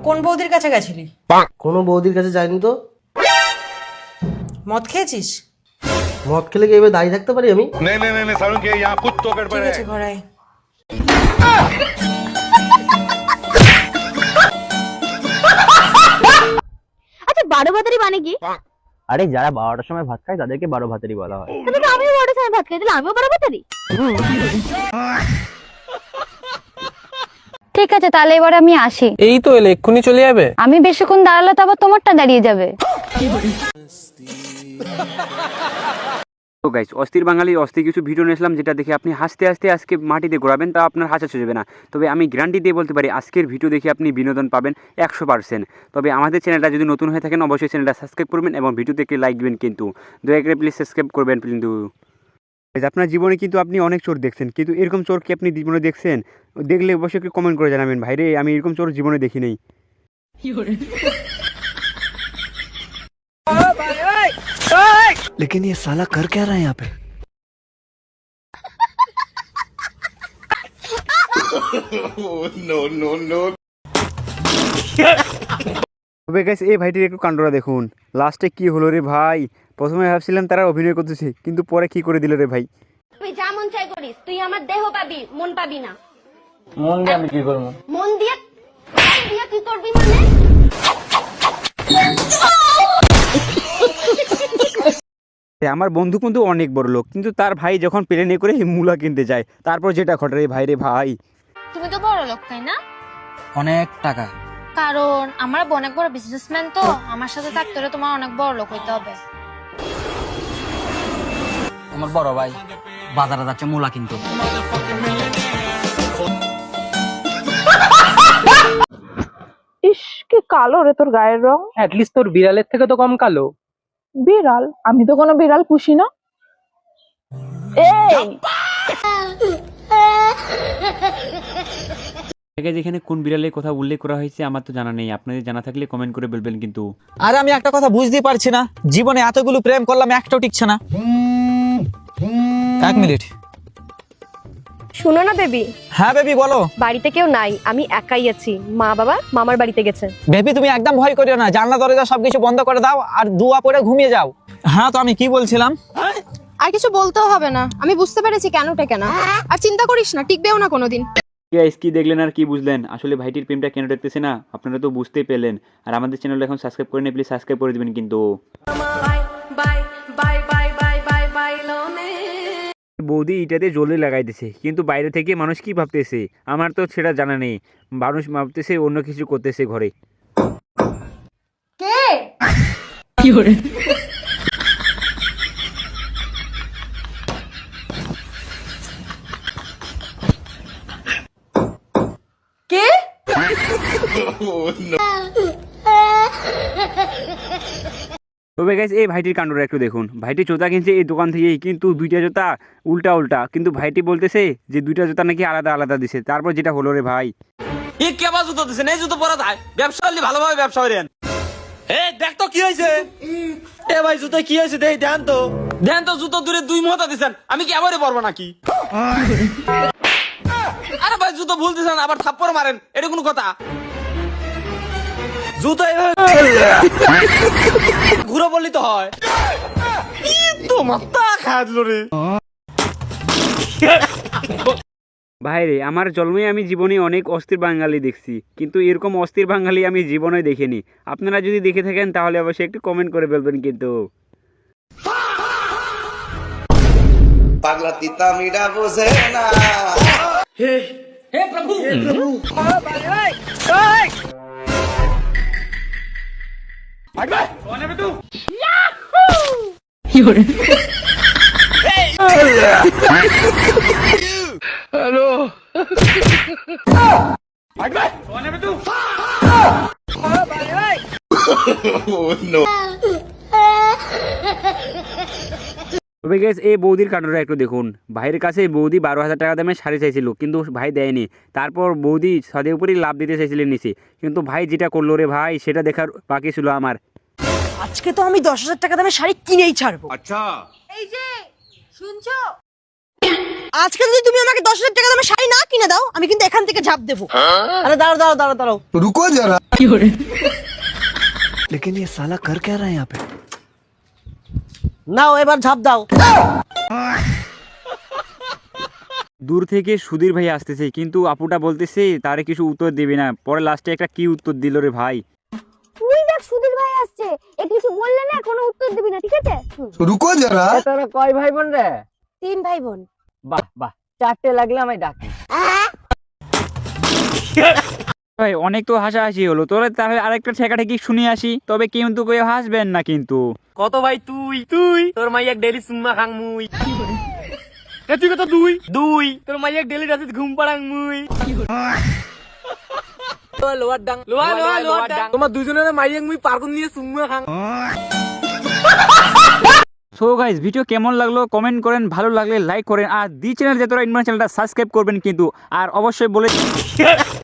কোন বৌদির কাছে গেছিলি? কোনো বৌদির কাছে যাইনি তো। মদ খেয়েছিস? মদ খেলে কি এবার দাঁড়িয়ে থাকতে পারি আমি? नहीं नहीं नहीं सारुण के यहाँ कुछ तो गड़बड़ ঠিক है। আছে, ঘরে আয়। আচ্ছা 12 ভাতারি মানে কি? আরে যারা 12টার সময় ভাত খায় তাদেরকে 12 ভাতারি বলা হয়। তাহলে তো আমিও 12টার সময় ভাত খাই, তাহলে আমিও 12 ভাতারি? ঠিক আছে, তাহলে এবারে আমি আসি। এই তো এলে, এক্ষুনি চলে যাবে? আমি বেশিক্ষণ দাঁড়ালে তো আবার তোমারটা দাঁড়িয়ে যাবে। তো গাইস, অস্থির বাঙালি অস্থির কিছু ভিডিও নিয়েছিলাম যেটা দেখে আপনি হাসতে হাসতে আজকে মাটিতে ঘোরাবেন, তা আপনার হাসা চলে যাবে না। তবে আমি গ্যারান্টি দিয়ে বলতে পারি আজকের ভিডিও দেখে আপনি বিনোদন পাবেন 100%। তবে আমাদের চ্যানেলটা যদি নতুন হয়ে থাকেন অবশ্যই চ্যানেলটা সাবস্ক্রাইব করবেন এবং ভিডিওতে একটি লাইক দিবেন, কিন্তু দয়া করে প্লিজ সাবস্ক্রাইব করবেন কিন্তু। আপনার জীবনে কিন্তু আপনি অনেক চোর দেখছেন, কিন্তু এরকম চোর কি আপনি জীবনে দেখছেন? দেখলে অবশ্যই একটু কমেন্ট করে জানাবেন, ভাইরে আমি এরকম চোর জীবনে দেখি নাই। लेकिन ये साला कर क्या रहा है यहाँ पे? তবে গাইস এই ভাইটির একটু কাণ্ডটা দেখুন, লাস্টে কি হলো রে ভাই। প্রথমে ভাবছিলাম তারা অভিনয় করতেছে, কিন্তু পরে কি করে দিল রে ভাই। তুই যা মন চাই করিস, তুই আমার দেহ পাবি, মন পাবি না। মন দিয়ে আমি কি করব? মন দিয়ে কি করবি মানে? আমার বন্ধু কিন্তু অনেক বড় লোক, কিন্তু তার ভাই যখন প্লেনে করে মূলা কিনতে যায়, তারপর যেটা ঘটে রে ভাই রে ভাই। তুমি তো বড় লোক তাই না? অনেক টাকা। কারণ আমার অনেক বড় বিজনেসম্যান, তো আমার সাথে থাকতে হলে তোমার অনেক বড় লোক হইতে হবে। আমার বড় ভাই বাজারে যাচ্ছে মূলা কিনতে। ইস কি কালো রে তোর গায়ের রং। অ্যাটলিস্ট তোর বিড়ালের থেকে তো কম কালো। বিড়াল? আমি তো কোনো বিড়াল পুষি না। এই যেখানে কোন বিড়ালের কথা উল্লেখ করা হয়েছে আমার তো জানা নেই, আপনাদের জানা থাকলে কমেন্ট করে বলবেন কিন্তু। আরে আমি একটা কথা বুঝতেই পারছি না, জীবনে এতগুলো প্রেম করলাম একটাও টিকছে না। এক মিনিট। শুনো না বেবি। হ্যাঁ বেবি বলো। বাড়িতে কেউ নাই, আমি একাই আছি। মা বাবা মামার বাড়িতে গেছে। বেবি তুমি একদম ভয় করিও না, জানলা দরজা সবকিছু বন্ধ করে দাও আর দুয়া পরে ঘুমিয়ে যাও। হ্যাঁ তো আমি কি বলছিলাম? আর কিছু বলতেও হবে না, আমি বুঝতে পেরেছি কেন টেকে না। আর চিন্তা করিস না, টিকবেও না কোনোদিন। গাইস কি দেখলেন আর কি বুঝলেন? আসলে ভাইটির প্রেমটা কেন দেখতেছে না আপনারা তো বুঝতেই পেলেন। আর আমাদের চ্যানেলটা এখন সাবস্ক্রাইব করে নিন, প্লিজ সাবস্ক্রাইব করে দিবেন কিন্তু। বৌদি এটাতে জলে লাগাই দিছে, কিন্তু বাইরে থেকে মানুষ কি ভাবতেছে আমার তো সেটা জানা নেই। মানুষ ভাবতেছে অন্য কিছু করতেছে ঘরে। কে? কি করে? কে? তবে গাইস এই ভাইটির কাণ্ডটা একটু দেখুন। ভাইটি জুতা কিনছে এই দোকান থেকেই, কিন্তু দুইটা জুতা উল্টা উল্টা, কিন্তু ভাইটি বলতেছে যে দুইটা জুতা নাকি আলাদা আলাদা দিছে। তারপর যেটা হলো রে ভাই, এই কেবা জুতো দিছেন, এই জুতো পরা যায়? ব্যবসা হলে ভালোভাবে ব্যবসা করেন। এ দেখ তো কি হয়েছে। এ ভাই জুতো কি হয়েছে দেই দেন তো। দেন তো জুতো দূরে দুই মোহতা দিছেন, আমি কি এবারে পারবো নাকি? আরে ভাই জুতো ভুল দিছেন আবার থাপ্পড় মারেন, এটা কোনো কথা? জুতো ঘুরো বললি তো হয়। তো মাথা খায় দিল রে ভাই রে আমার জন্মে আমি জীবনে অনেক অস্থির বাঙালি দেখছি, কিন্তু এরকম অস্থির বাঙালি আমি জীবনে দেখিনি। আপনারা যদি দেখে থাকেন তাহলে অবশ্যই একটু কমেন্ট করে বলবেন কিন্তু। পাগলা তিতা মিডা বোঝে না। হে প্রভু হে প্রভু। কি করে? তবে গাইস এই বৌদির কাণ্ডটা একটু দেখুন। ভাইয়ের কাছে বৌদি 12,000 টাকা দামে শাড়ি চাইছিল, কিন্তু ভাই দেয়নি। তারপর বৌদি ছাদের উপরেই লাভ দিতে চাইছিলেন নিচে, কিন্তু ভাই যেটা করলো রে ভাই সেটা দেখার বাকি ছিল আমার। আজকে তো আমি 10,000 টাকা দামে শাড়ি কিনেই ছাড়বো। अच्छा এই যে শুনছো? আজকে যদি তুমি আমাকে 10,000 টাকা দামে শাড়ি না কিনে দাও আমি কিন্তু এখান থেকে ঝাঁপ দেবো। আরে দাঁড়াও रुको जरा কি করে लेकिन ये साला कर क्या रहा है यहाँ पे নাও এবার ঝাঁপ দাও। দূর থেকে সুধীর ভাই আসতেছে, কিন্তু আপুটা বলতেছে তারে কিছু উত্তর দিবি না। পরে লাস্টে একটা কি উত্তর দিল রে ভাই। তুই দেখ সুধীর ভাই আসছে, এ কিছু বললে না কোনো উত্তর দিবি না, ঠিক আছে? रुको जरा তোরা কয় ভাই বোন রে? 3 ভাই বোন। বাহ বাহ, 4টে লাগলে আমায় ডাক। ভাই অনেক তো হাসাহাসি হলো, তোরা তাহলে আরেকটা ঠেকাঠেকি শুনে আসি, তবে কিন্তু কেউ হাসবেন না কিন্তু। কত ভাই তুই তুই তোর মাইয়াক ডেলি সুম্মা খাং মুই তুই কত দুই দুই তোর মাইয়াক ডেলি রাতে ঘুম পাড়াং মুই লোয়ার ডাং লোয়ার ডাং তোমার দুজনের মাইয়াক মুই পার্কুন নিয়ে সুম্মা খাং। সো গাইস, ভিডিও কেমন লাগলো কমেন্ট করেন, ভালো লাগলে লাইক করেন, আর দি চ্যানেল যে তোরা ইনভান চ্যানেলটা সাবস্ক্রাইব করবেন কিন্তু। আর অবশ্যই বলে